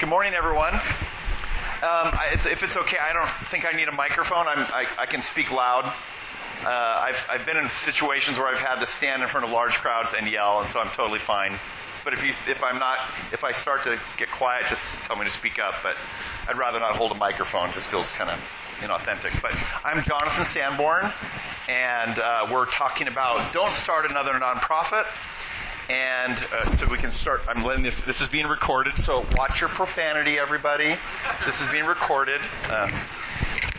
Good morning, everyone. If it's okay, I don't think I need a microphone. I can speak loud. I've been in situations where I've had to stand in front of large crowds and yell, and so I'm totally fine. But if I start to get quiet, just tell me to speak up. But I'd rather not hold a microphone. It just feels kind of inauthentic. But I'm Jonathan Sanborn, and we're talking about don't start another nonprofit. And so we can start. I'm letting this is being recorded, so watch your profanity, everybody. This is being recorded.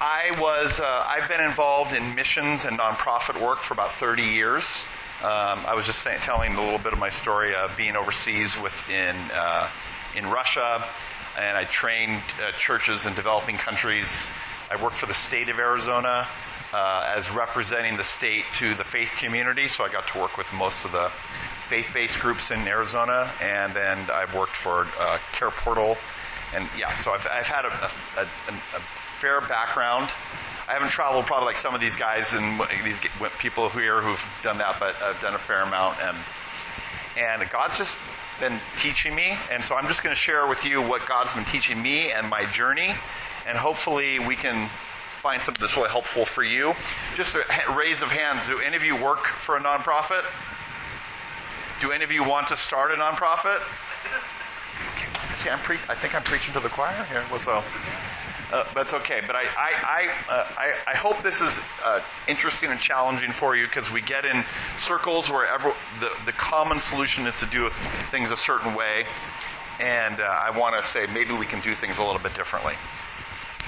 I've been involved in missions and nonprofit work for about 30 years. I was just telling a little bit of my story of being overseas in Russia, and I trained churches in developing countries. I worked for the state of Arizona as representing the state to the faith community, so I got to work with most of the faith-based groups in Arizona, and then I've worked for Care Portal, and so I've had a fair background. I haven't traveled probably like some of these guys and these people here who've done that, but I've done a fair amount, and God's just been teaching me, and so I'm just going to share with you what God's been teaching me and my journey, and hopefully we can find something that's really helpful for you. Just a raise of hands. Do any of you work for a nonprofit? Do any of you want to start a nonprofit? Okay. See, I think I'm preaching to the choir here. So, that's okay. But I hope this is interesting and challenging for you, because we get in circles where the common solution is to do things a certain way, and I want to say maybe we can do things a little bit differently.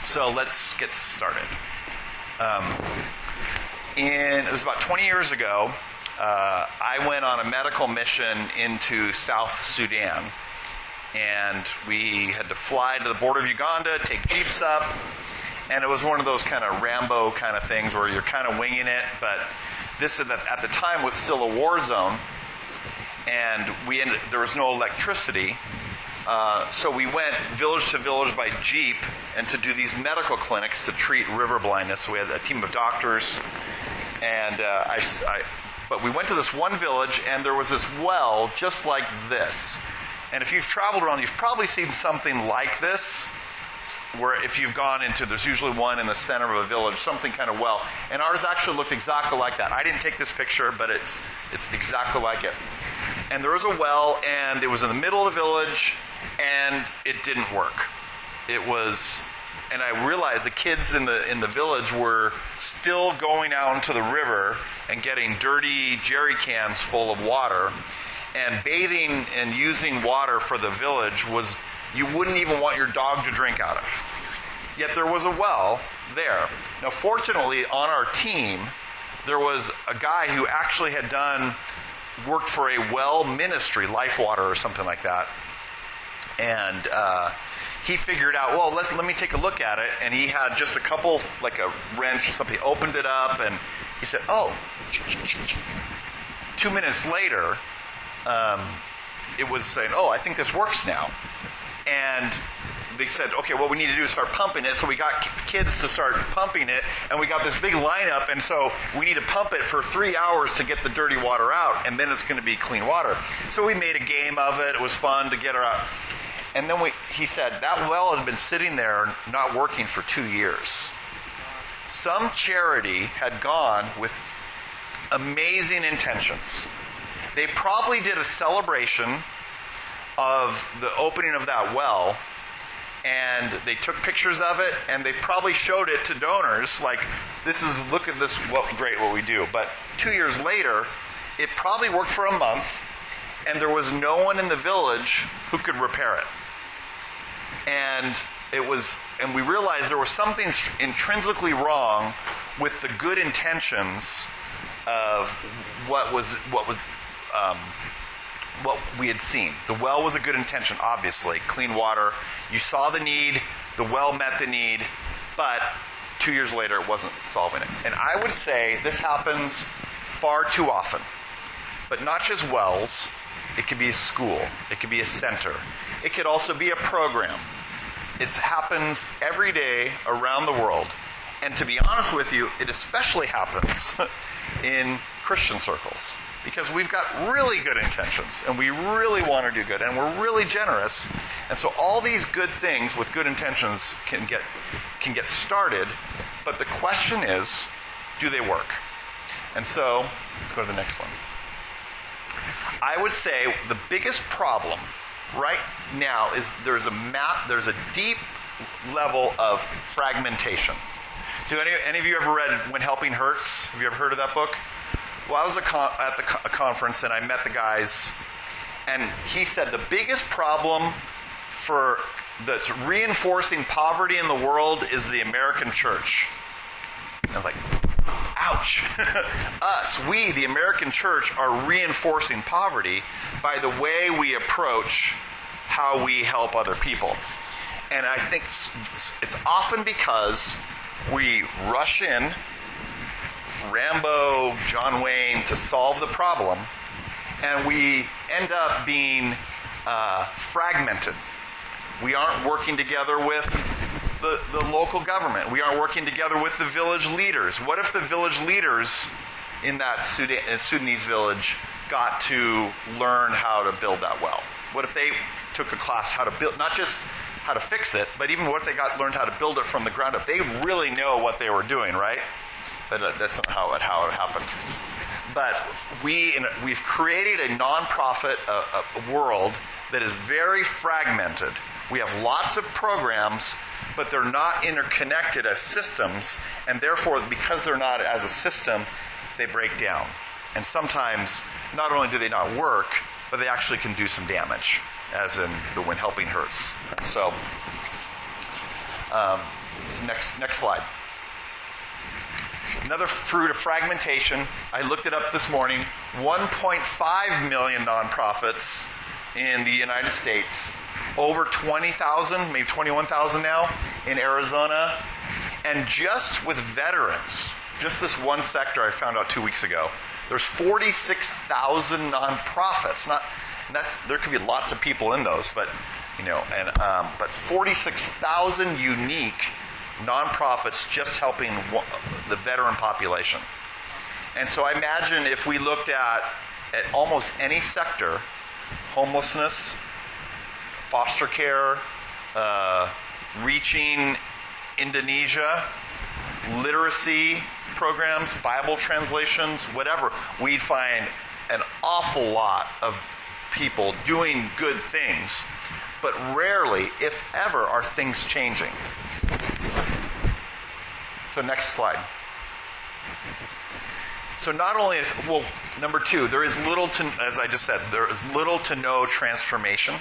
So let's get started. It was about 20 years ago. I went on a medical mission into South Sudan, and we had to fly to the border of Uganda, take jeeps up, and it was one of those kind of Rambo kind of things where you're kind of winging it, but this at the time was still a war zone, and there was no electricity, so we went village to village by jeep and to do these medical clinics to treat river blindness. So we had a team of doctors, and but we went to this one village, and there was this well just like this. And if you've traveled around, you've probably seen something like this, where if you've gone into, there's usually one in the center of a village, something kind of well. And ours actually looked exactly like that. I didn't take this picture, but it's exactly like it. And there was a well, and it was in the middle of the village, and it didn't work. And I realized the kids in the village were still going out into the river and getting dirty jerry cans full of water, and bathing and using water for the village was, you wouldn't even want your dog to drink out of. Yet there was a well there. Now, fortunately, on our team, there was a guy who actually had worked for a well ministry, Life Water or something like that. And he figured out, well, let me take a look at it. And he had just a couple, like a wrench or something, opened it up, and he said, 2 minutes later, it was saying, I think this works now. And they said, okay, what we need to do is start pumping it. So we got kids to start pumping it, and we got this big lineup, and so we need to pump it for 3 hours to get the dirty water out, and then it's going to be clean water. So we made a game of it. It was fun to get her out. And then he said, that well had been sitting there not working for 2 years. Some charity had gone with amazing intentions. They probably did a celebration of the opening of that well, and they took pictures of it, and they probably showed it to donors, like, look at this, great what we do. But 2 years later, it probably worked for a month, and there was no one in the village who could repair it. And we realized there was something intrinsically wrong with the good intentions of what we had seen. The well was a good intention, obviously. Clean water. You saw the need. The well met the need. But 2 years later, it wasn't solving it. And I would say this happens far too often. But not just wells. It could be a school. It could be a center. It could also be a program. It happens every day around the world. And to be honest with you, it especially happens in Christian circles. because we've got really good intentions and we really want to do good and we're really generous. And so all these good things with good intentions can get started, but the question is, do they work? And so, let's go to the next one. I would say the biggest problem right now is there's a deep level of fragmentation. Do any of you ever read When Helping Hurts? Have you ever heard of that book? Well, I was at a conference and I met the guys, and he said the biggest problem that's reinforcing poverty in the world is the American church. And I was like, ouch. We, the American church, are reinforcing poverty by the way we approach how we help other people. And I think it's often because we rush in, Rambo, John Wayne, to solve the problem, and we end up being fragmented. We aren't working together with the local government. We aren't working together with the village leaders. What if the village leaders in that Sudanese village got to learn how to build that well? What if they took a class how to build, not just how to fix it, but even what they learned how to build it from the ground up? They really know what they were doing, right? But that's not how it happened. But we've created a nonprofit world that is very fragmented. We have lots of programs, but they're not interconnected as systems, and therefore, because they're not as a system, they break down. And sometimes, not only do they not work, but they actually can do some damage, as in the When Helping Hurts. So, next slide. Another fruit of fragmentation, I looked it up this morning, 1.5 million nonprofits in the United States, over 20,000, maybe 21,000 now, in Arizona. And just with veterans, just this one sector I found out 2 weeks ago, there's 46,000 nonprofits. There could be lots of people in those, but 46,000 unique nonprofits just helping the veteran population. And so I imagine if we looked at almost any sector, homelessness, foster care, reaching Indonesia, literacy programs, Bible translations, whatever, we'd find an awful lot of people doing good things, but rarely, if ever, are things changing. So next slide. So not only is, number two, there is little to, as I just said, there is little to no transformation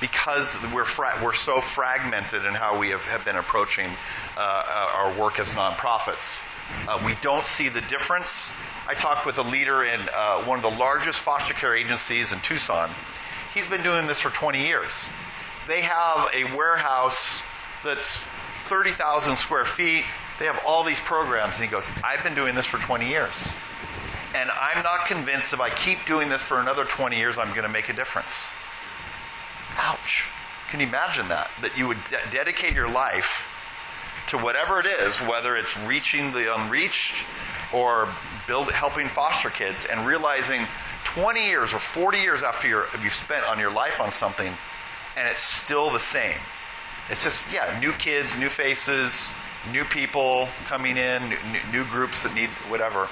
because we're so fragmented in how we have been approaching our work as nonprofits. We don't see the difference. I talked with a leader in one of the largest foster care agencies in Tucson. He's been doing this for 20 years. They have a warehouse that's 30,000 square feet. They have all these programs. And he goes, I've been doing this for 20 years. And I'm not convinced if I keep doing this for another 20 years, I'm going to make a difference. Ouch. Can you imagine that? That you would dedicate your life to whatever it is, whether it's reaching the unreached or helping foster kids, and realizing 20 years or 40 years after you've spent on your life on something, and it's still the same. It's just, new kids, new faces, new people coming in, new groups that need whatever.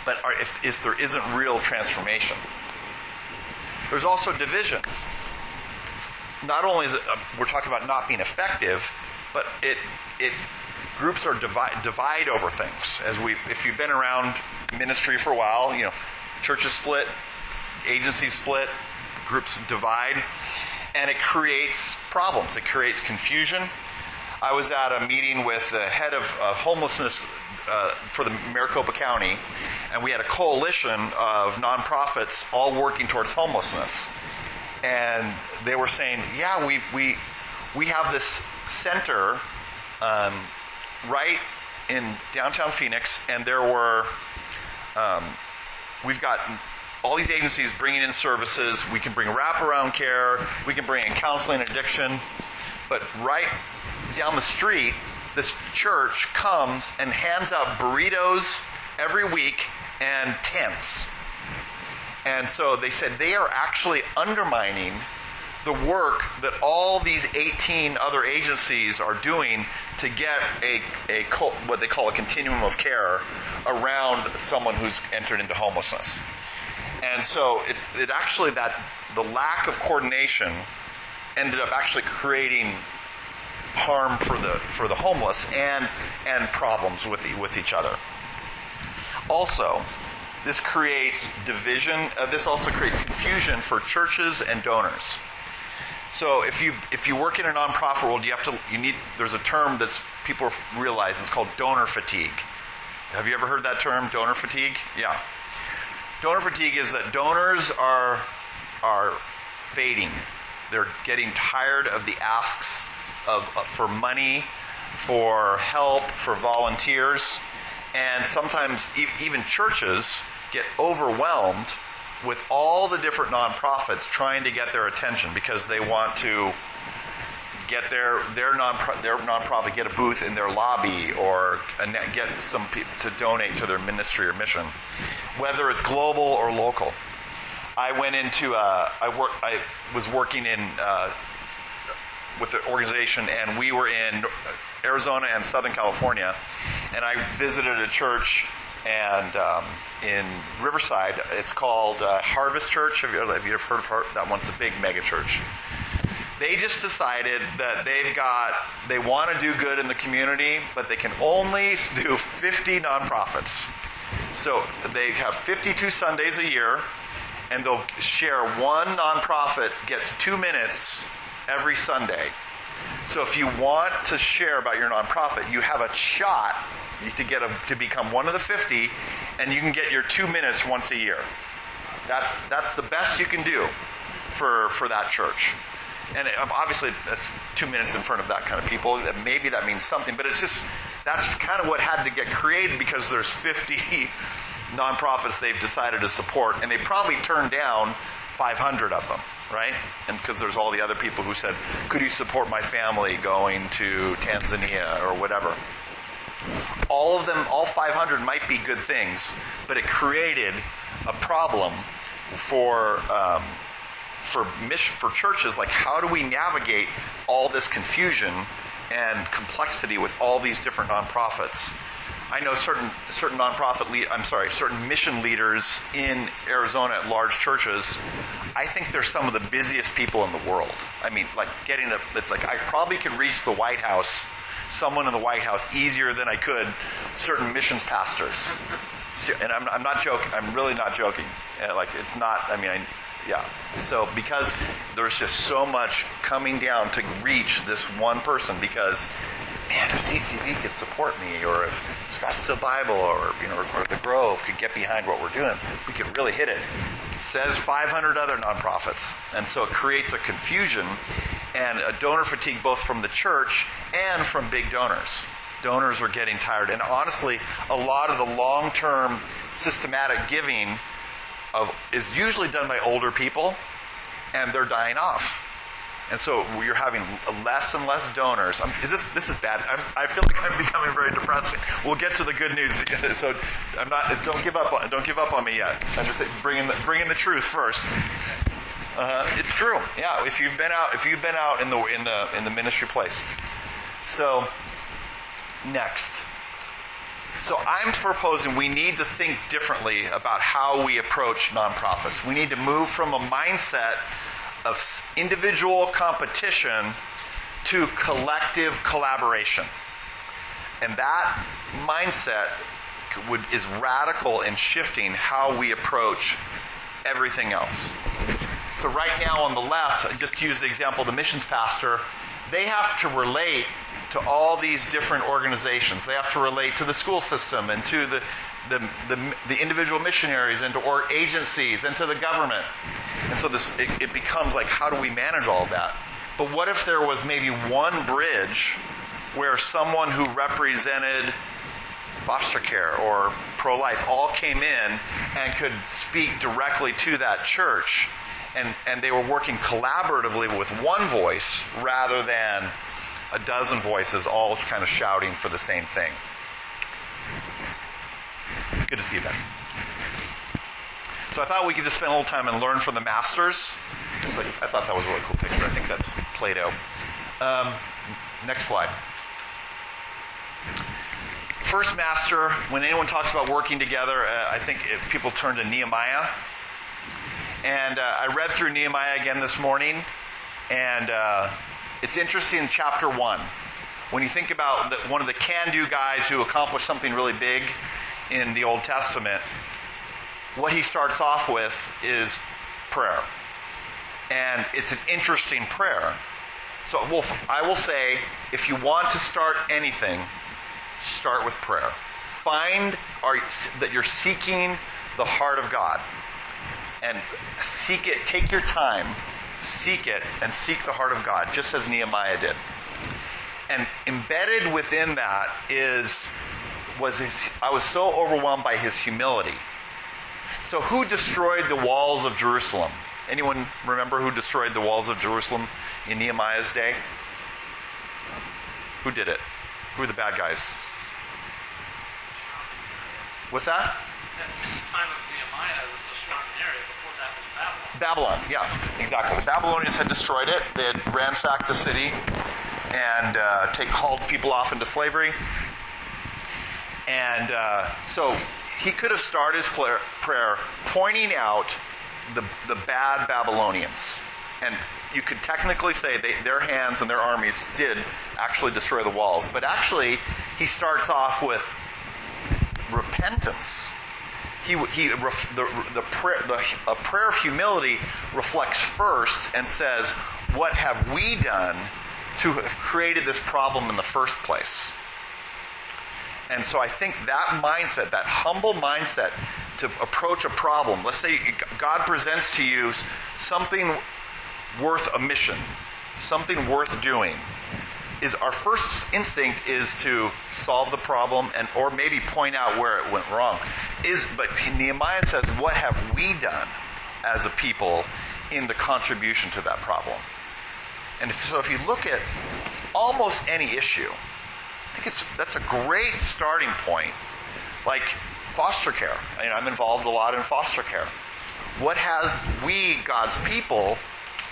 But if there isn't real transformation, there's also division. Not only is it we're talking about not being effective, but groups are divide over things. If you've been around ministry for a while, churches split, agencies split, groups divide, and it creates problems. It creates confusion. I was at a meeting with the head of homelessness for the Maricopa County, and we had a coalition of nonprofits all working towards homelessness. And they were saying, we have this center right in downtown Phoenix, and we've got all these agencies bringing in services. We can bring wraparound care, we can bring in counseling and addiction, but right down the street, this church comes and hands out burritos every week and tents. And so they said they are actually undermining the work that all these 18 other agencies are doing to get what they call a continuum of care around someone who's entered into homelessness. And so it actually, that the lack of coordination ended up actually creating harm for the homeless and problems with each other. Also, this creates division. This also creates confusion for churches and donors. So if you work in a nonprofit world, there's a term that people realize. It's called donor fatigue. Have you ever heard that term, donor fatigue? Yeah. Donor fatigue is that donors are fading. They're getting tired of the asks for money, for help, for volunteers, and sometimes even churches get overwhelmed with all the different nonprofits trying to get their attention because they want to get their nonprofit, get a booth in their lobby, or get some people to donate to their ministry or mission, whether it's global or local. I went into I was working in with an organization, and we were in Arizona and Southern California, and I visited a church and in Riverside. It's called Harvest Church. Have you ever heard of that one's a big mega church. They just decided that they want to do good in the community, but they can only do 50 nonprofits. So they have 52 Sundays a year, and they'll share one nonprofit gets 2 minutes every Sunday. So if you want to share about your nonprofit, you have a shot to become one of the 50, and you can get your 2 minutes once a year. That's the best you can do for that church. And obviously, that's 2 minutes in front of that kind of people. Maybe that means something, but that's kind of what had to get created because there's 50 nonprofits they've decided to support, and they probably turned down 500 of them, right? And because there's all the other people who said, could you support my family going to Tanzania or whatever? All of them, all 500 might be good things, but it created a problem for churches. Like, how do we navigate all this confusion and complexity with all these different nonprofits? I know certain mission leaders in Arizona at large churches. I think they're some of the busiest people in the world. I mean, like it's like I probably could reach the White House, someone in the White House, easier than I could certain missions pastors. And I'm not joking. I'm really not joking. Like, it's not. I mean, yeah. So because there's just so much coming down to reach this one person, because man, if CCV could support me, or if Scottsdale Bible, or the Grove could get behind what we're doing, we could really hit it. Says 500 other nonprofits, and so it creates a confusion and a donor fatigue both from the church and from big donors. Donors are getting tired, and honestly, a lot of the long-term systematic giving is usually done by older people, and they're dying off. And so you're having less and less donors. This is bad. I feel like I'm becoming very depressing. We'll get to the good news. So don't give up on me yet. I'm just bringing the truth first. It's true. Yeah. If you've been out in the ministry place. So next. So I'm proposing we need to think differently about how we approach nonprofits. We need to move from a mindset of individual competition to collective collaboration. And that mindset is radical in shifting how we approach everything else. So right now on the left, just to use the example of the missions pastor, they have to relate to all these different organizations. They have to relate to the school system and to the individual missionaries and to agencies and to the government. And so it becomes like, how do we manage all of that? But what if there was maybe one bridge where someone who represented foster care or pro-life all came in and could speak directly to that church, and they were working collaboratively with one voice rather than a dozen voices all kind of shouting for the same thing. Good to see you, Ben. So I thought we could just spend a little time and learn from the masters. It's like, I thought that was a really cool picture. I think that's Plato. Next slide. First master, when anyone talks about working together, I think people turn to Nehemiah. And I read through Nehemiah again this morning, and it's interesting in chapter 1. When you think about one of the can-do guys who accomplished something really big in the Old Testament, what he starts off with is prayer. And it's an interesting prayer. So I will say, if you want to start anything, start with prayer. Find that you're seeking the heart of God. And seek it, take your time, seek it, and seek the heart of God, just as Nehemiah did. And embedded within that I was so overwhelmed by his humility. So who destroyed the walls of Jerusalem? Anyone remember who destroyed the walls of Jerusalem in Nehemiah's day? Who did it? Who were the bad guys? What's that? At the time of Nehemiah, it was the surrounding area. Before that was Babylon. Babylon, yeah, exactly. The Babylonians had destroyed it. They had ransacked the city and hauled people off into slavery. And so he could have started his prayer pointing out the bad Babylonians. And you could technically say their hands and their armies did actually destroy the walls. But actually, he starts off with repentance. A prayer of humility reflects first and says, what have we done to have created this problem in the first place? And so I think that mindset, that humble mindset to approach a problem, let's say God presents to you something worth a mission, something worth doing, is our first instinct is to solve the problem or maybe point out where it went wrong. But Nehemiah says, what have we done as a people in the contribution to that problem? And so if you look at almost any issue, I think that's a great starting point. Like foster care. I'm involved a lot in foster care. What has we, God's people,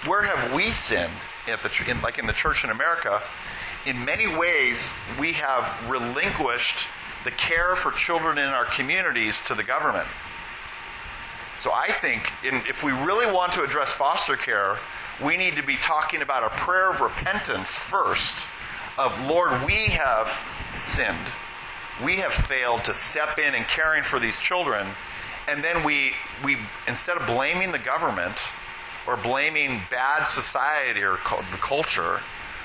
where have we sinned? Like in the church in America, in many ways, we have relinquished the care for children in our communities to the government. So I think if we really want to address foster care, we need to be talking about a prayer of repentance first of, Lord, we have sinned. We have failed to step in and caring for these children. And then we instead of blaming the government or blaming bad society or the culture,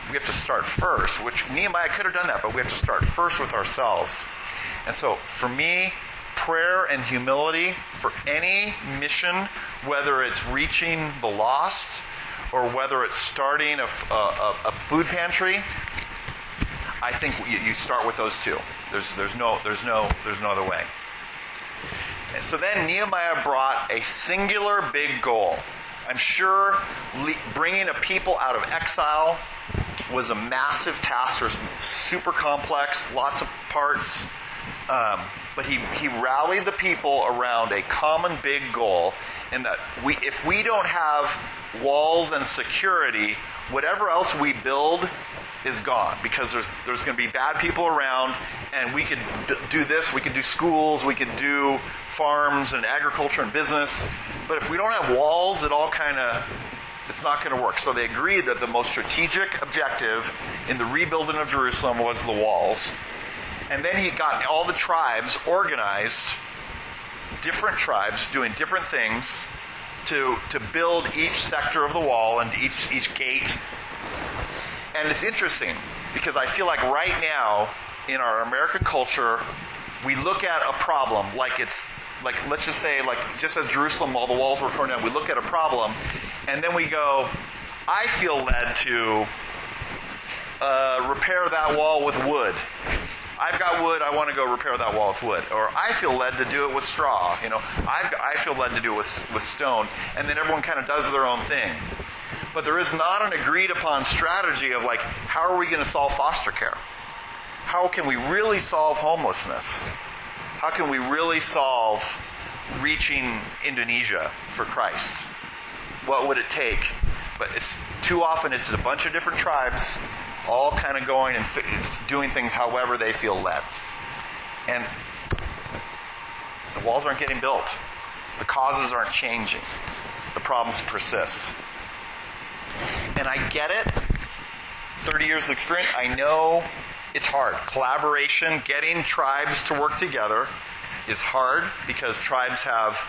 we have to start first, which Nehemiah could have done that, but we have to start first with ourselves. And so for me, prayer and humility for any mission, whether it's reaching the lost or whether it's starting a food pantry, I think you start with those two. There's no other way. And so then Nehemiah brought a singular big goal. I'm sure bringing a people out of exile was a massive task. There's super complex, lots of parts. But he rallied the people around a common big goal, and that if we don't have walls and security, whatever else we build is gone, because there's going to be bad people around, and we could do this, we could do schools, we could do farms and agriculture and business, but if we don't have walls, it's not going to work. So they agreed that the most strategic objective in the rebuilding of Jerusalem was the walls. And then he got all the tribes organized, different tribes doing different things to build each sector of the wall and each gate. And it's interesting because I feel like right now in our American culture, we look at a problem like let's just say, just as Jerusalem, all the walls were torn down, we look at a problem and then we go, I feel led to repair that wall with wood. I've got wood, I want to go repair that wall with wood. Or I feel led to do it with straw. I feel led to do it with stone. And then everyone kind of does their own thing. But there is not an agreed upon strategy of how are we going to solve foster care? How can we really solve homelessness? How can we really solve reaching Indonesia for Christ? What would it take? But too often it's a bunch of different tribes all kind of going and doing things however they feel led. And the walls aren't getting built. The causes aren't changing. The problems persist. And I get it. 30 years of experience, I know it's hard. Collaboration, getting tribes to work together is hard because tribes have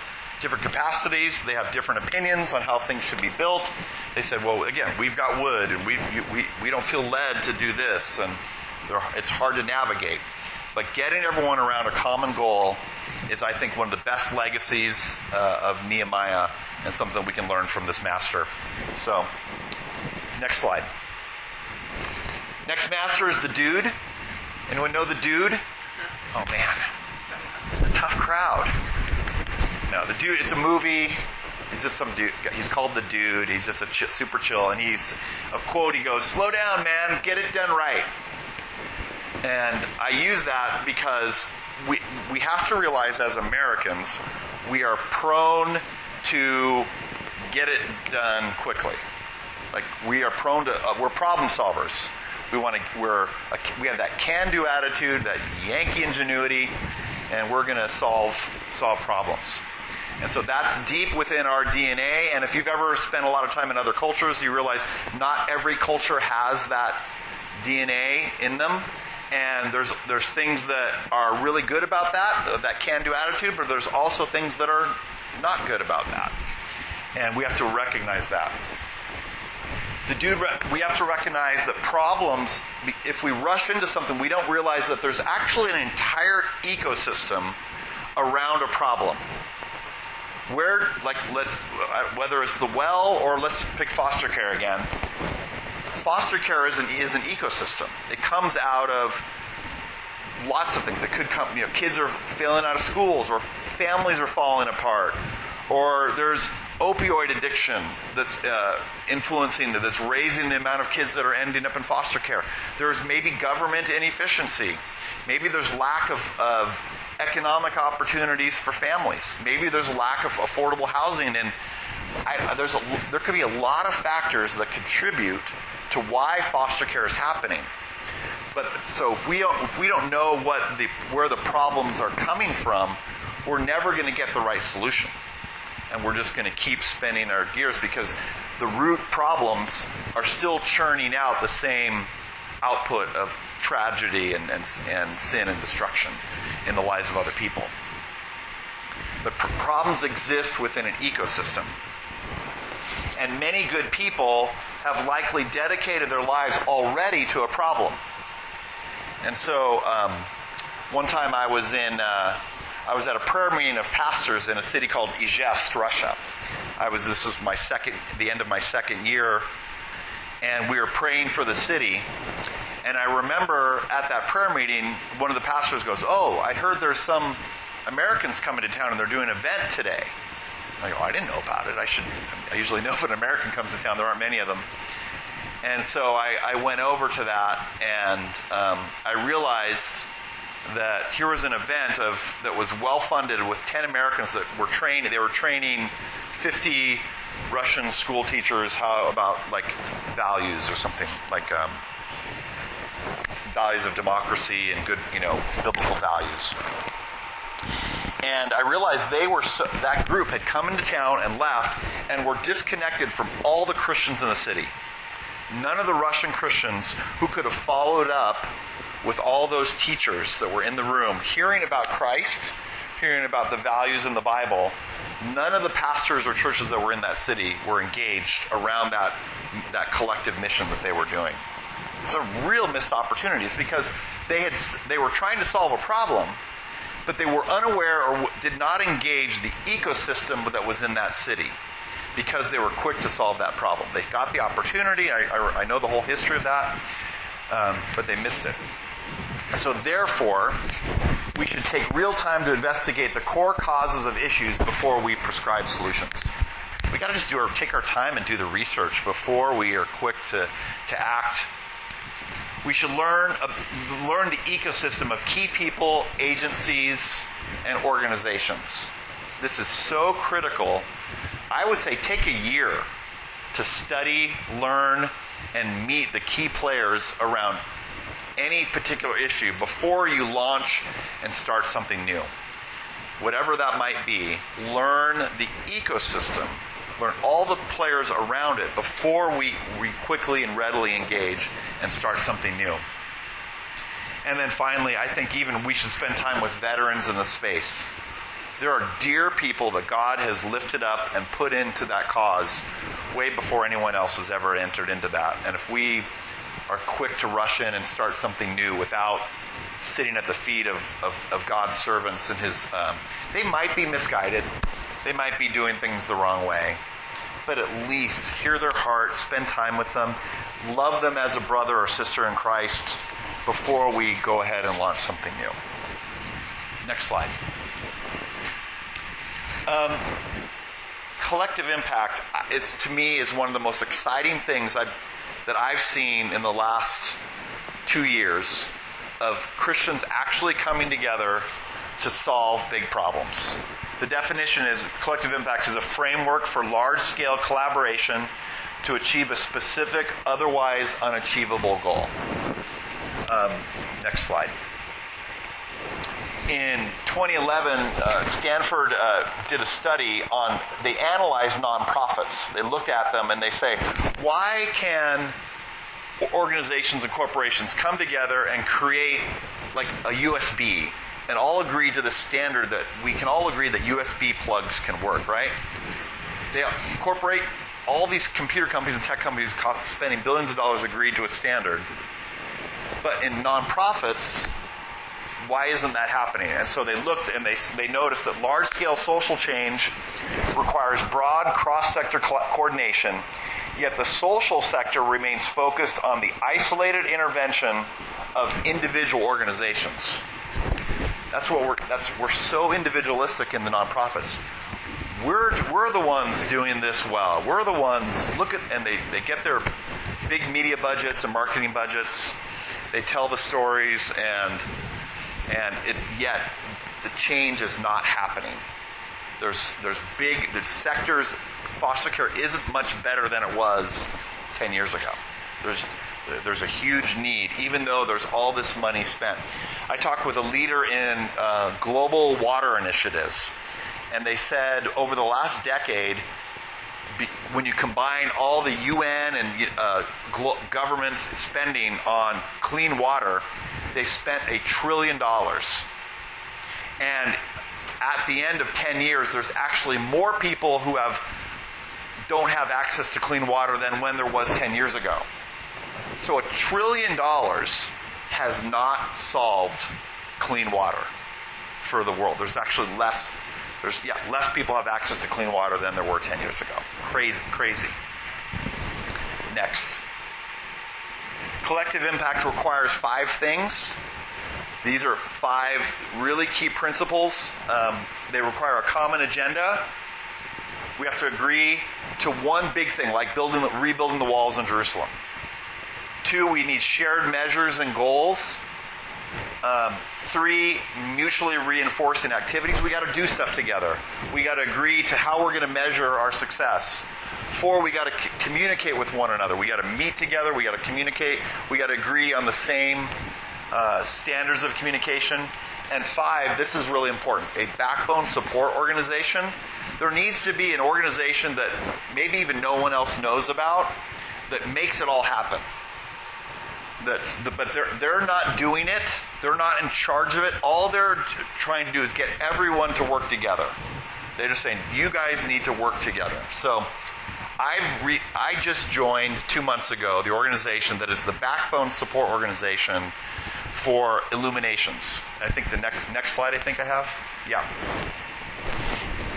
different capacities. They have different opinions on how things should be built. They said, well, again, we've got wood and we don't feel led to do this, and it's hard to navigate. But getting everyone around a common goal is, I think, one of the best legacies of Nehemiah and something we can learn from this master. So, next slide. Next master is the dude. Anyone know the dude? Oh, man. It's a tough crowd. No, the dude, it's a movie. He's just some dude. He's called the dude. He's just super chill. And he's, a quote, he goes, "Slow down, man. Get it done right." And I use that because we have to realize as Americans, we are prone to get it done quickly. Like, we are prone to, we're problem solvers. We have that can-do attitude, that Yankee ingenuity, and we're going to solve problems. And so that's deep within our DNA. And if you've ever spent a lot of time in other cultures, you realize not every culture has that DNA in them. And there's things that are really good about that can-do attitude, but there's also things that are not good about that. And we have to recognize that. We have to recognize that problems, if we rush into something, we don't realize that there's actually an entire ecosystem around a problem. Whether it's the well or let's pick foster care again. Foster care is an ecosystem. It comes out of lots of things. It could come, kids are failing out of schools, or families are falling apart, or there's opioid addiction that's that's raising the amount of kids that are ending up in foster care. There's maybe government inefficiency. Maybe there's lack of economic opportunities for families. Maybe there's a lack of affordable housing, and there could be a lot of factors that contribute to why foster care is happening. But so if we don't know where the problems are coming from, we're never going to get the right solution. And we're just going to keep spinning our gears because the root problems are still churning out the same output of tragedy and sin and destruction in the lives of other people. But problems exist within an ecosystem. And many good people have likely dedicated their lives already to a problem. And so one time I was at a prayer meeting of pastors in a city called Ijevsk, Russia. This was the end of my second year, and we were praying for the city. And I remember at that prayer meeting, one of the pastors goes, "Oh, I heard there's some Americans coming to town and they're doing an event today." I go, "I didn't know about it. I usually know if an American comes to town. There aren't many of them." And so I went over to that, and I realized that here was an event that was well funded with 10 Americans that were trained. They were training 50 Russian school teachers about values or something like values of democracy and good, biblical values. And I realized that group had come into town and left and were disconnected from all the Christians in the city. None of the Russian Christians who could have followed up with all those teachers that were in the room, hearing about Christ, hearing about the values in the Bible, none of the pastors or churches that were in that city were engaged around that collective mission that they were doing. It's a real missed opportunities because they were trying to solve a problem, but they were unaware or did not engage the ecosystem that was in that city because they were quick to solve that problem. They got the opportunity. I know the whole history of that, but they missed it. So therefore, we should take real time to investigate the core causes of issues before we prescribe solutions. We got to just take our time and do the research before we are quick to act. We should learn the ecosystem of key people, agencies, and organizations. this is so critical. I would say take a year to study, learn, and meet the key players around any particular issue before you launch and start something new. Whatever that might be, learn the ecosystem, learn all the players around it before we quickly and readily engage and start something new. And then finally, I think even we should spend time with veterans in the space. There are dear people that God has lifted up and put into that cause way before anyone else has ever entered into that. And if we are quick to rush in and start something new without sitting at the feet of God's servants and his, they might be misguided. They might be doing things the wrong way. But at least hear their heart, spend time with them, love them as a brother or sister in Christ before we go ahead and launch something new. Next slide. Collective impact, to me, is one of the most exciting things that I've seen in the last 2 years of Christians actually coming together to solve big problems. The definition is collective impact is a framework for large-scale collaboration to achieve a specific, otherwise unachievable goal. Next slide. In 2011, Stanford did a study on, they analyzed nonprofits. They looked at them and they say, why can organizations and corporations come together and create like a USB and all agree to the standard that we can all agree that USB plugs can work, right? They incorporate all these computer companies and tech companies spending billions of dollars agreed to a standard. But in nonprofits, why isn't that happening? And so they looked and they noticed that large-scale social change requires broad cross-sector coordination, yet the social sector remains focused on the isolated intervention of individual organizations. We're so individualistic in the nonprofits. We're the ones doing this well. We're the ones, and they get their big media budgets and marketing budgets. They tell the stories and yet the change is not happening. There's sectors, foster care isn't much better than it was 10 years ago. There's a huge need, even though there's all this money spent. I talked with a leader in global water initiatives, and they said over the last decade, when you combine all the UN and governments spending on clean water, they spent $1 trillion. And at the end of 10 years, there's actually more people who don't have access to clean water than when there was 10 years ago. So $1 trillion has not solved clean water for the world. There's actually less people have access to clean water than there were 10 years ago. Crazy. Next. Collective impact requires 5 things. These are 5 really key principles. They require a common agenda. We have to agree to one big thing, like rebuilding the walls in Jerusalem. 2, we need shared measures and goals. 3, mutually reinforcing activities. We got to do stuff together. We got to agree to how we're going to measure our success. 4, we got to communicate with one another. We got to meet together. We got to communicate. We got to agree on the same standards of communication. And 5, this is really important, a backbone support organization. There needs to be an organization that maybe even no one else knows about that makes it all happen. But they're not doing it. They're not in charge of it. All they're trying to do is get everyone to work together. They're just saying, you guys need to work together. So I just joined 2 months ago the organization that is the backbone support organization for Illuminations. I think the next slide I think I have. Yeah.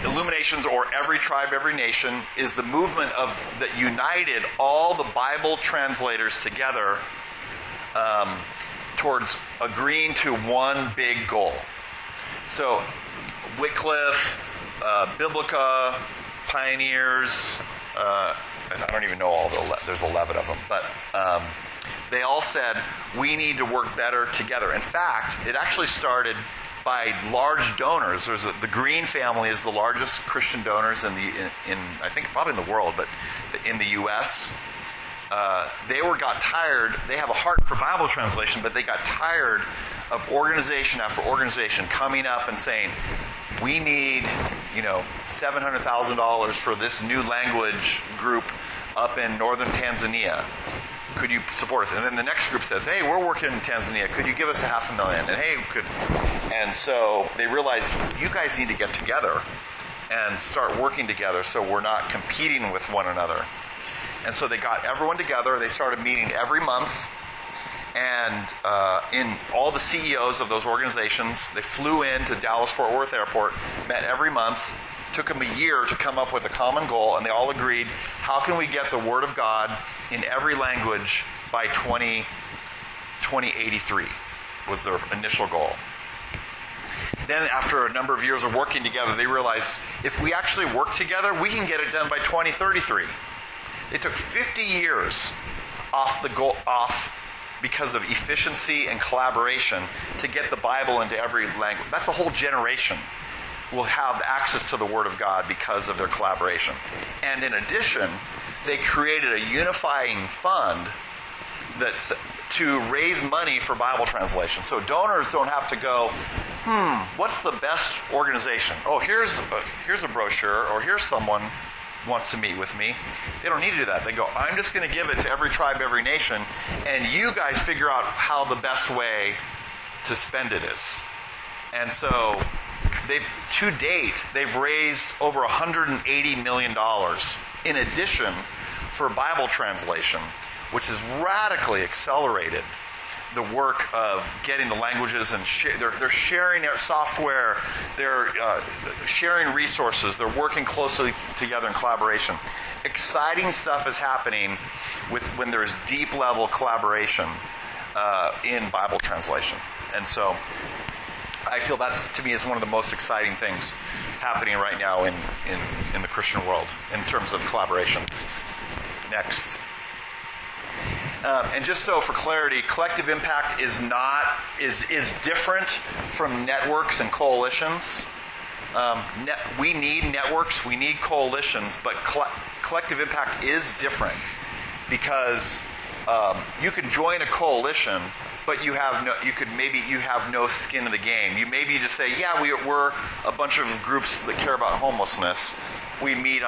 Illuminations, or Every Tribe, Every Nation, is the movement that united all the Bible translators together towards agreeing to one big goal. So Wycliffe, Biblica, Pioneers, I don't even know there's 11 of them, but they all said we need to work better together. In fact, it actually started by large donors. The Green family is the largest Christian donors in I think probably in the world, but in the U.S. They got tired. They have a heart for Bible translation, but they got tired of organization after organization coming up and saying, we need, $700,000 for this new language group up in northern Tanzania. Could you support us? And then the next group says, hey, we're working in Tanzania. Could you give us $500,000? And hey, And so they realized, you guys need to get together and start working together so we're not competing with one another. And so they got everyone together. They started meeting every month. And in all the CEOs of those organizations, they flew into Dallas-Fort Worth Airport, met every month. Took them a year to come up with a common goal, and they all agreed, how can we get the Word of God in every language by 2083 was their initial goal. Then after a number of years of working together, they realized if we actually work together, we can get it done by 2033. It took 50 years off because of efficiency and collaboration to get the Bible into every language. That's a whole generation will have access to the Word of God because of their collaboration. And in addition, they created a unifying fund that's to raise money for Bible translation. So donors don't have to go, what's the best organization? Oh, here's a brochure, or here's someone who wants to meet with me. They don't need to do that. They go, I'm just going to give it to every tribe, every nation, and you guys figure out how the best way to spend it is. And so to date, they've raised over $180 million in addition for Bible translation, which has radically accelerated the work of getting the languages, and they're sharing their software, they're sharing resources, they're working closely together in collaboration. Exciting stuff is happening when there's deep level collaboration in Bible translation. And so I feel that's, to me, is one of the most exciting things happening right now in the Christian world in terms of collaboration. Next. And just so for clarity, collective impact is different from networks and coalitions. We need networks, we need coalitions, but collective impact is different because you can join a coalition, but you have no skin in the game. You just say, yeah, we're a bunch of groups that care about homelessness. We meet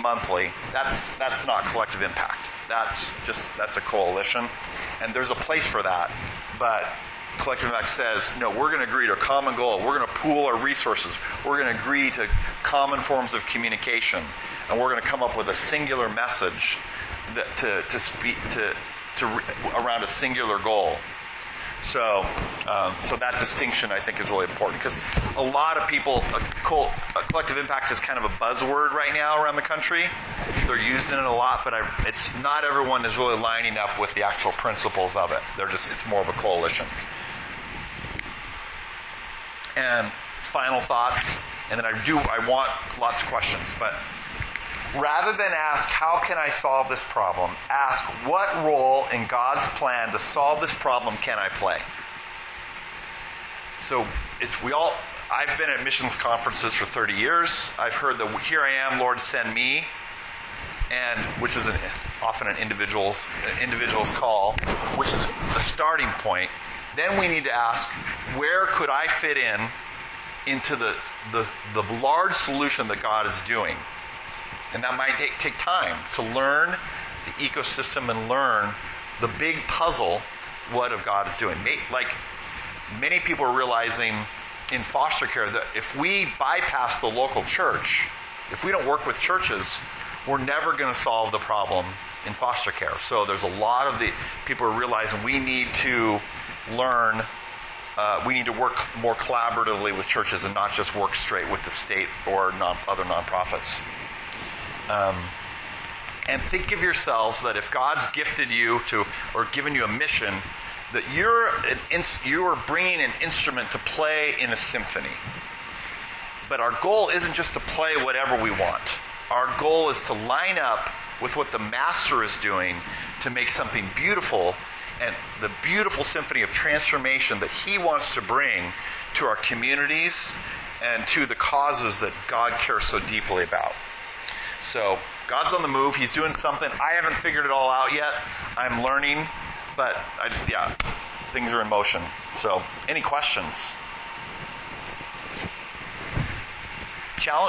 monthly. That's not collective impact. That's a coalition, and there's a place for that. But collective impact says, no, we're going to agree to a common goal. We're going to pool our resources. We're going to agree to common forms of communication, and we're going to come up with a singular message to speak around a singular goal. So that distinction, I think, is really important because a lot of people, collective impact is kind of a buzzword right now around the country. They're using it a lot, but it's not everyone is really lining up with the actual principles of it. It's more of a coalition. And final thoughts, and then I want lots of questions, but rather than ask, how can I solve this problem? Ask, what role in God's plan to solve this problem can I play? So I've been at missions conferences for 30 years. I've heard the "Here I am, Lord, send me," and which is often an individual's call, which is a starting point. Then we need to ask, where could I fit into the large solution that God is doing? And that might take time to learn the ecosystem and learn the big puzzle what of God is doing. Like many people are realizing in foster care that if we bypass the local church, if we don't work with churches, we're never going to solve the problem in foster care. So there's a lot of the people are realizing we need to learn, we need to work more collaboratively with churches and not just work straight with the state or other nonprofits. And think of yourselves that if God's gifted you or given you a mission, that you are bringing an instrument to play in a symphony. But our goal isn't just to play whatever we want. Our goal is to line up with what the master is doing to make something beautiful, and the beautiful symphony of transformation that he wants to bring to our communities, and to the causes that God cares so deeply about. So God's on the move. He's doing something. I haven't figured it all out yet. I'm learning, but things are in motion. So any questions?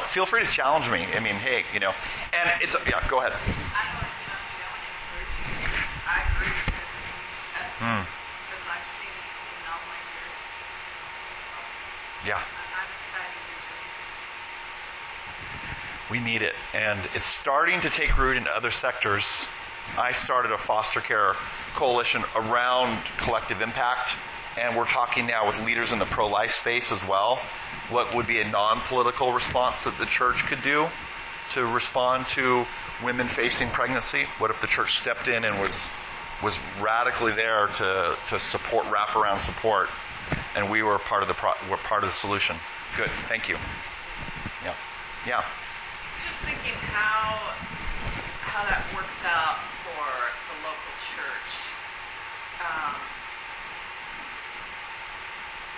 Feel free to challenge me. I mean, hey, and it's, go ahead. I want to jump in and encourage you. I agree with everything you said. Because I've seen it in all my years. So Yeah. I'm excited you're doing this. We need it. And it's starting to take root in other sectors. I started a foster care coalition around collective impact, and we're talking now with leaders in the pro-life space as well. What would be a non-political response that the church could do to respond to women facing pregnancy? What if the church stepped in and was radically there to support, wraparound support, and we were part of the solution? Good, thank you. Yeah. Just thinking how that works out for the local church.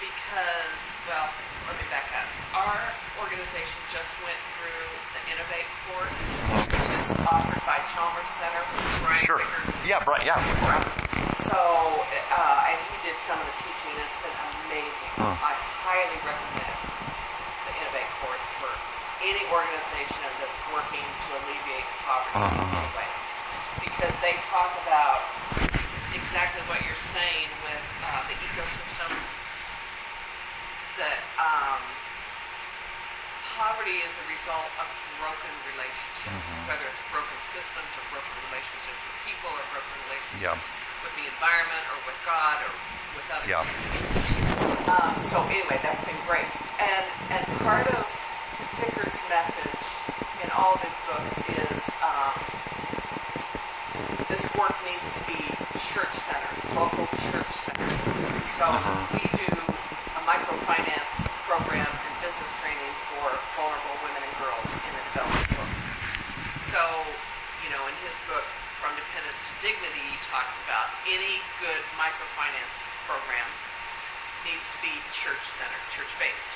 Because, well, let me back up. Our organization just went through the Innovate course, which is offered by Chalmers Center, Brian Sure. Vickers. Yeah, Brian, yeah. So, and he did some of the teaching. It's been amazing. I highly recommend the Innovate course for any organization that's working to alleviate poverty in any way. Because they talk about exactly what you're saying with the ecosystem, that poverty is a result of broken relationships, whether it's broken systems or broken relationships with people or broken relationships with the environment or with God or with other people. So anyway, that's been great. And part of Fickert's message in all of his books is this work needs to be church-centered, local church-centered. So we do a microfinance program and business training for vulnerable women and girls in the development world. So, in his book, From Dependence to Dignity, he talks about any good microfinance program needs to be church-centered, church-based.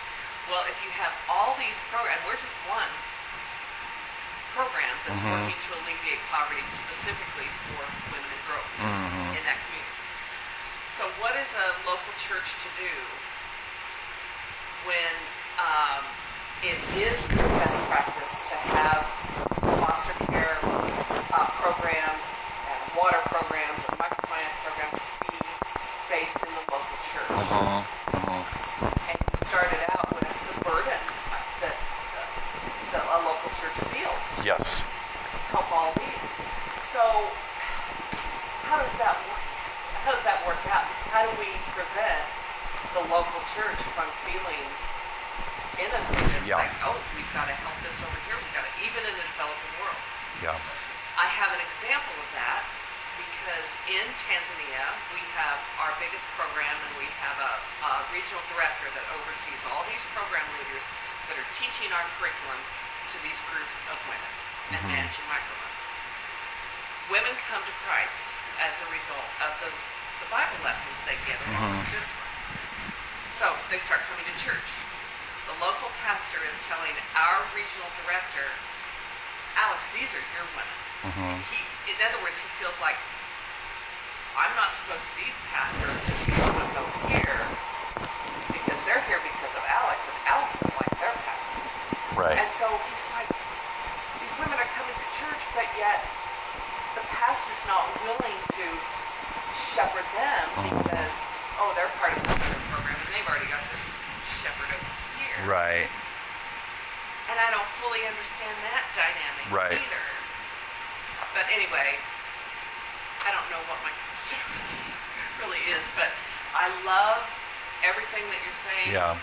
Well, if you have all these programs, we're just one program that's working to alleviate poverty specifically for women and girls in that community. So what is a local church to do when it is best practice to have foster care programs and water programs and microfinance programs be based in the local church? And you started out with the burden that a local church feels. Yes. Help all these. So how does that work? How does that work out? How do we prevent the local church from feeling inundated? Yeah. Like, we've got to help this over here. We've got to, even in the developing world. Yeah. I have an example of that because in Tanzania we have our biggest program, and we have a regional director that oversees all these program leaders that are teaching our curriculum to these groups of women and managing microloans. Women come to Christ as a result of the Bible lessons they get along with business. So they start coming to church. The local pastor is telling our regional director, Alex, these are your women. In other words, he feels like, I'm not supposed to be the pastor until these women over here, because they're here because of Alex, and Alex is like their pastor. Right. And so he's like, these women are coming to church, but yet the pastor's not willing to shepherd them because, they're part of the program, and they've already got this shepherd over here. Right. And I don't fully understand that dynamic either. But anyway, I don't know what my question really is, but I love everything that you're saying. Yeah.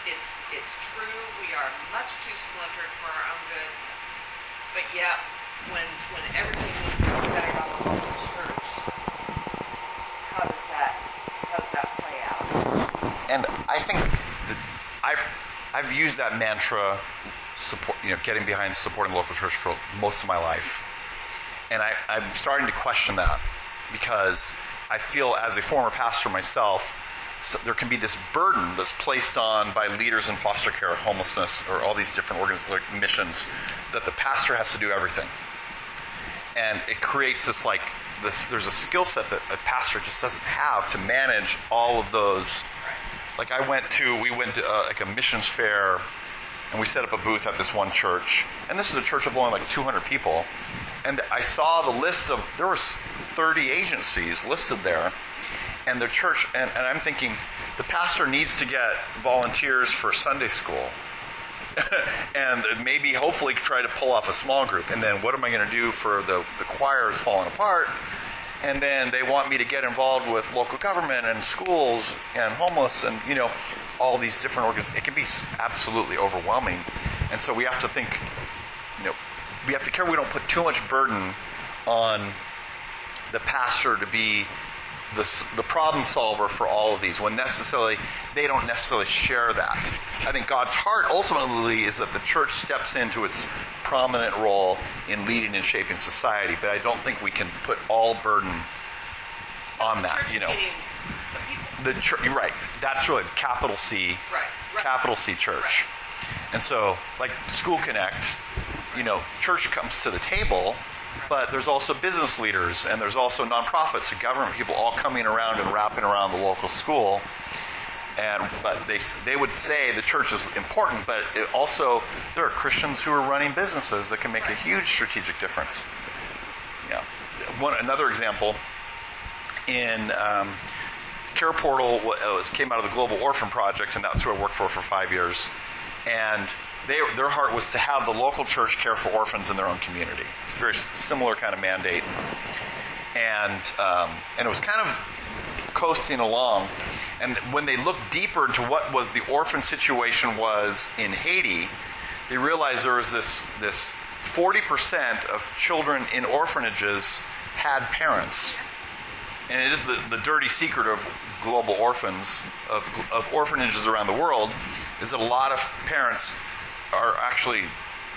It's true. We are much too splintered for our own good. But yet, when everything needs to be centered on the local church, how does that play out? And I think that I've used that mantra, support, getting behind supporting the local church for most of my life. And I'm starting to question that because I feel, as a former pastor myself, there can be this burden that's placed on by leaders in foster care, homelessness, or all these different missions, that the pastor has to do everything. And it creates there's a skill set that a pastor just doesn't have to manage all of those. Like we went to like a missions fair, and we set up a booth at this one church. And this is a church of only like 200 people. And I saw the list there was 30 agencies listed there. And their church, and I'm thinking, the pastor needs to get volunteers for Sunday school. And maybe, hopefully, try to pull off a small group. And then what am I going to do for the choir is falling apart? And then they want me to get involved with local government and schools and homeless and, all these different organizations. It can be absolutely overwhelming. And so we have to think, we have to care we don't put too much burden on the pastor to be the problem solver for all of these, when they don't necessarily share that. I think God's heart ultimately is that the church steps into its prominent role in leading and shaping society, but I don't think we can put all burden on that. The church, right? That's really capital C, Right. capital C church. Right. And so, like School Connect, church comes to the table. But there's also business leaders, and there's also nonprofits and government people all coming around and wrapping around the local school. But they would say the church is important, but also there are Christians who are running businesses that can make a huge strategic difference. Yeah. Another example, in Care Portal came out of the Global Orphan Project, and that's who I worked for 5 years. And their heart was to have the local church care for orphans in their own community. Very similar kind of mandate. And it was kind of coasting along. And when they looked deeper into what was the orphan situation was in Haiti, they realized there was this 40% of children in orphanages had parents. And it is the dirty secret of global orphans, of orphanages around the world, is that a lot of parents are actually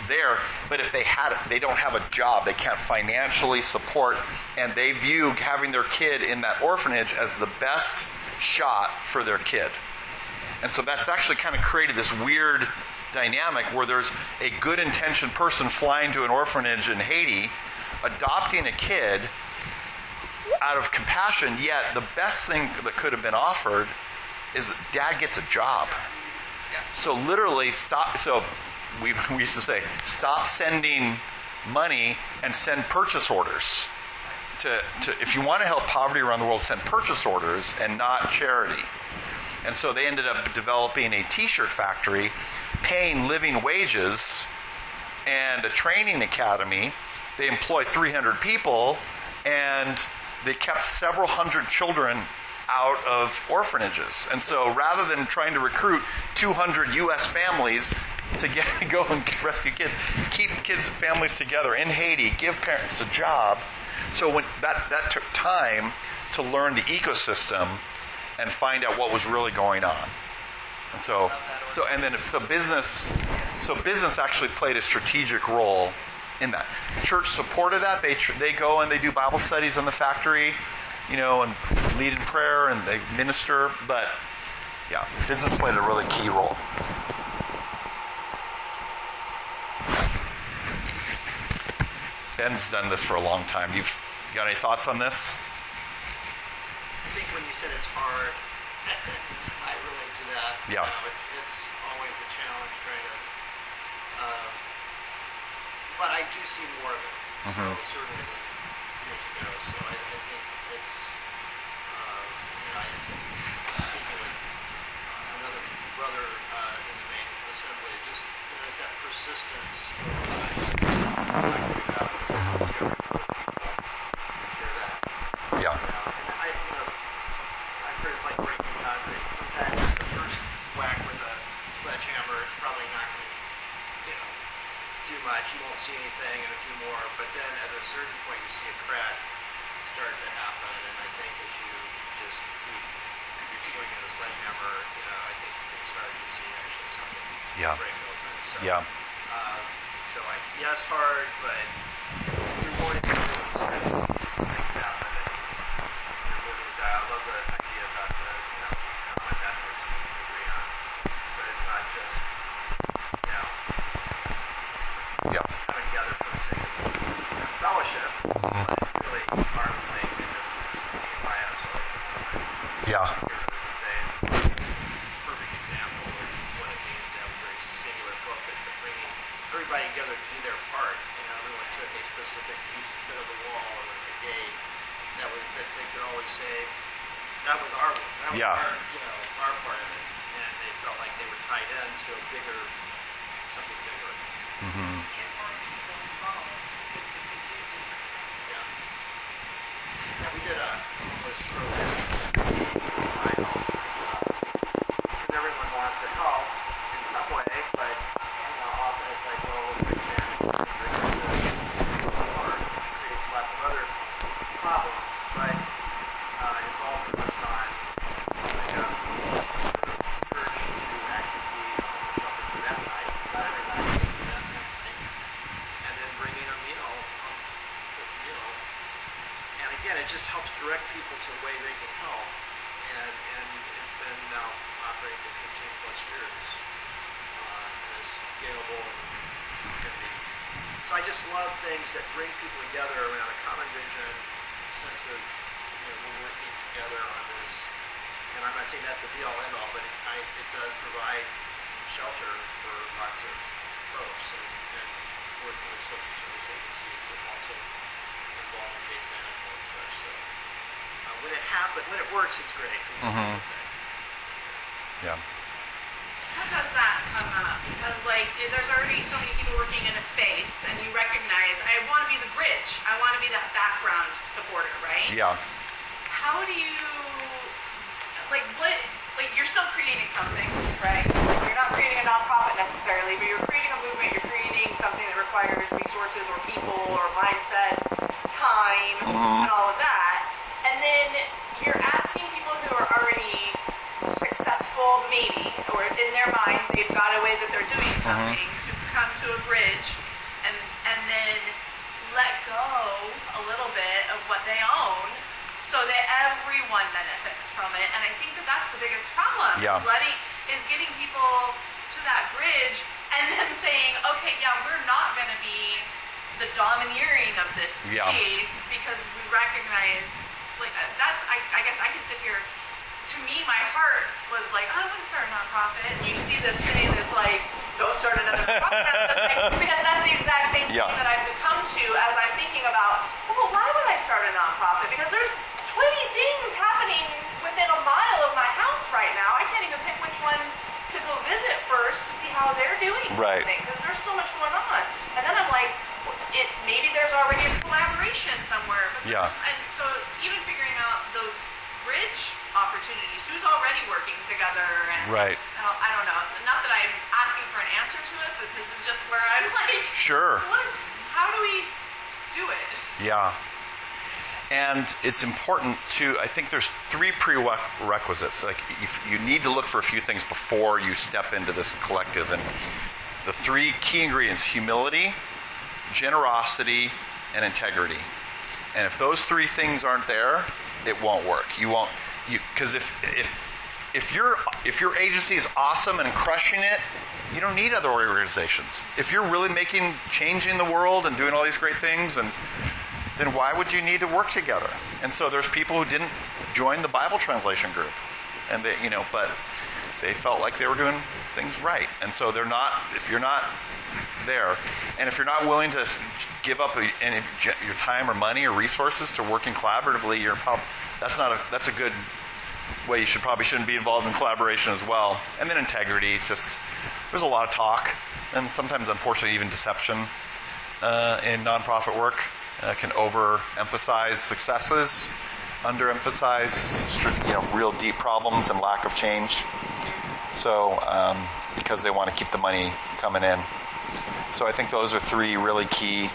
there, but if they don't have a job, they can't financially support, and they view having their kid in that orphanage as the best shot for their kid. And so that's actually kind of created this weird dynamic where there's a good intentioned person flying to an orphanage in Haiti, adopting a kid out of compassion, yet the best thing that could have been offered is that dad gets a job. So literally we used to say, stop sending money and send purchase orders. If you want to help poverty around the world, send purchase orders and not charity. And so they ended up developing a t-shirt factory, paying living wages, and a training academy. They employ 300 people, and they kept several hundred children out of orphanages. And so rather than trying to recruit 200 U.S. families to go and rescue kids, keep families together in Haiti, give parents a job. So when that took time to learn the ecosystem and find out what was really going on. And so business actually played a strategic role in that. Church supported that. They go and they do Bible studies in the factory, and lead in prayer, and they minister. But yeah, business played a really key role. Ben's done this for a long time. You got any thoughts on this? I think when you said it's hard, I relate to that. Yeah. It's always a challenge trying to, but I do see more of it. Mm-hmm. So certainly years ago. So I think it's, I was speaking with another brother in the main assembly. Just there's that persistence. Yeah. I've heard it's like breaking concrete. Sometimes the first whack with a sledgehammer is probably not going to, do much. You won't see anything and a few more. But then at a certain point, you see a crack start to happen. And I think as you just keep swinging the sledgehammer, I think you can start to see actually something break open. So, yes, hard, but you're going through things happen. I love the idea about the Yeah. Perfect example of what it means to have a very singular focus, but bringing everybody together to do their part. Everyone took a specific bit of the wall or a gate that they could always say that was our work. That was our part of it, and they felt like they were tied into a bigger, something bigger. Mm-hmm. Yeah, we did a homeless program. Everyone wants to help in some way, but often it's like, well, we'll fix that. Or creates lots of other problems, but it's all focused on like a church to actually be something for that night, not every night, for that night, and then bringing a meal, and again, it just helps direct people to the way they can help, and it's been now operating for 15 plus years, and it's scalable and can be. So I just love things that bring people together around a common vision, a sense of we're working together on this. And I'm not saying that's the be-all end-all, but it does provide shelter for lots of folks and working with social service agencies and also involved in case management and such. So when it works, it's great. Mm-hmm. Yeah. How does that come up? Because there's already so many people working in a space, and you recognize, I want to be the bridge. I want to be that background supporter, right? Yeah. How do you, you're still creating something, right? You're not creating a nonprofit necessarily, but you're creating a movement. You're creating something that requires resources or people or mindsets, time, and all of that. And then you're asking people who are already successful, maybe, or in their mind, they've got a way that they're doing something to come to a bridge and then let go a little bit of what they own so that everyone benefits from it. And I think that that's the biggest problem. Yeah. Is getting people to that bridge and then saying, okay, yeah, we're not going to be the domineering of this space because we recognize, I guess I could sit here. To me, my heart was like, oh, I want to start a nonprofit. And you see this thing that's like, don't start another nonprofit. Because that's the exact same thing that I've come to as I'm thinking about, well, why would I start a nonprofit? Because there's 20 things happening within a mile of my house right now. I can't even pick which one to go visit first to see how they're doing something. Because there's so much going on. And then I'm like, maybe there's already a collaboration somewhere. But and so even figuring out those bridge opportunities, who's already working together, and I don't know, not that I'm asking for an answer to it, but this is just where I'm like, how do we do it? Yeah. And it's important to, I think there's 3 prerequisites. You need to look for a few things before you step into this collective. And the 3 key ingredients: humility, generosity, and integrity. And if those 3 things aren't there, it won't work. Because if your agency is awesome and crushing it, you don't need other organizations. If you're really changing the world and doing all these great things, then why would you need to work together? And so there's people who didn't join the Bible translation group, and but they felt like they were doing things right. And so if you're not there, and if you're not willing to give up your time or money or resources to working collaboratively, that's a good way. You shouldn't be involved in collaboration as well. And then integrity, there's a lot of talk, and sometimes, unfortunately, even deception in nonprofit work can overemphasize successes, underemphasize real deep problems and lack of change. So because they want to keep the money coming in. So I think those are 3 really key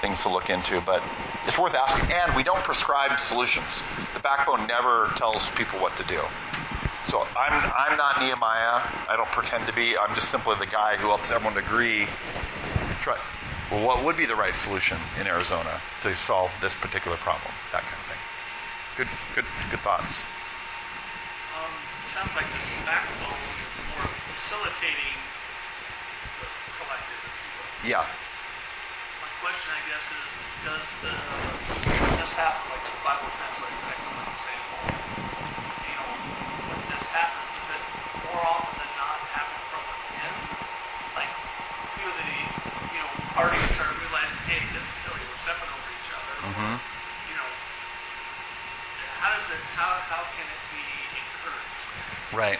things to look into, but it's worth asking. And we don't prescribe solutions. The Backbone never tells people what to do. So I'm not Nehemiah. I don't pretend to be. I'm just simply the guy who helps everyone agree. Well, what would be the right solution in Arizona to solve this particular problem? That kind of thing. Good thoughts. It sounds like this Backbone is more facilitating the collective, if you will. Yeah. My question, I guess, is, does this happen like the Bible translator, like someone saying, how can it be encouraged? Right.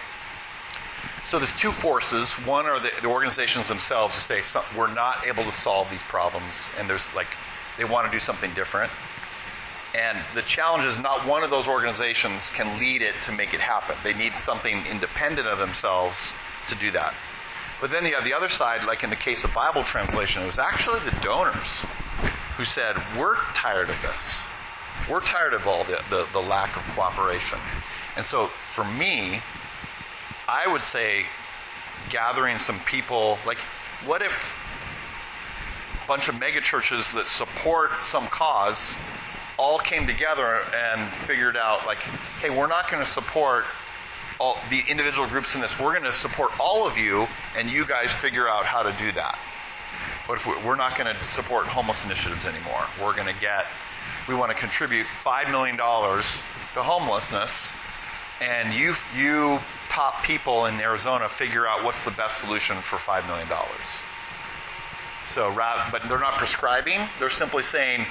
So there's two forces. One are the organizations themselves who say we're not able to solve these problems, and they want to do something different. And the challenge is not one of those organizations can lead it to make it happen. They need something independent of themselves to do that. But then you have the other side, like in the case of Bible translation, it was actually the donors who said, we're tired of this. We're tired of all the lack of cooperation. And so for me, I would say gathering some people, like what if a bunch of mega churches that support some cause all came together and figured out, like, hey, we're not going to support all the individual groups in this. We're going to support all of you, and you guys figure out how to do that. What if we're not going to support homeless initiatives anymore? We want to contribute $5 million to homelessness, and you top people in Arizona figure out what's the best solution for $5 million. So, but they're not prescribing. They're simply saying,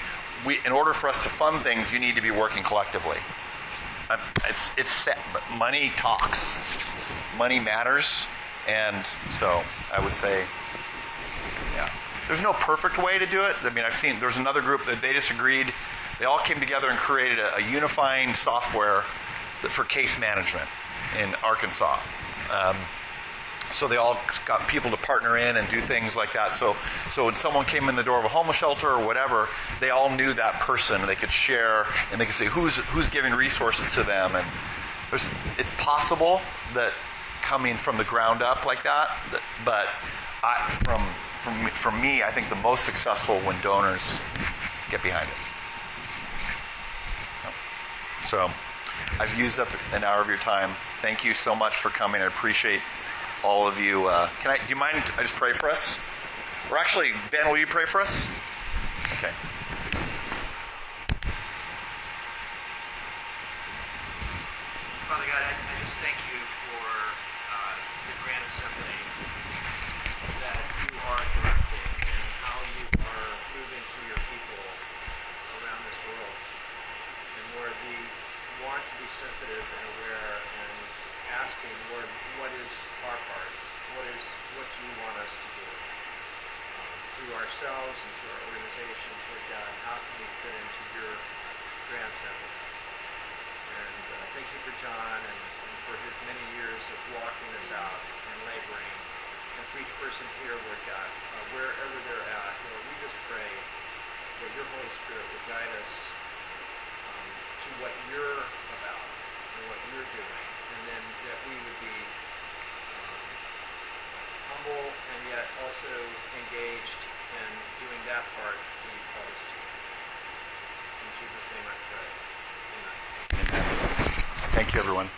in order for us to fund things, you need to be working collectively. It's set, but money talks. Money matters, and so I would say, yeah. There's no perfect way to do it. I mean, there's another group that they disagreed. They all came together and created a unifying software for case management in Arkansas. So they all got people to partner in and do things like that. So when someone came in the door of a homeless shelter or whatever, they all knew that person. They could share, and they could say who's giving resources to them. And it's possible that coming from the ground up like that. But from me, I think the most successful when donors get behind it. So I've used up an hour of your time. Thank you so much for coming. I appreciate all of you. Do you mind I just pray for us? Or actually, Ben, will you pray for us? Okay. Father God, I just thank you for the Grand Assembly, that you are directing and how you are moving through your people around this world. And Lord, we want to be sensitive and aware and asking, Lord, what is our part? What do you want us to do? Through ourselves and through our organizations, Lord God, how can we fit into your grand assembly? And thank you for John and for his many years of walking this out and laboring. And for each person here, Lord God, wherever they're at, Lord, we just pray that your Holy Spirit will guide us to what you're about and what you're doing. And then that we would be humble and yet also engaged in doing that part that you call us to. In Jesus' name I pray. Amen. Amen. Thank you, everyone.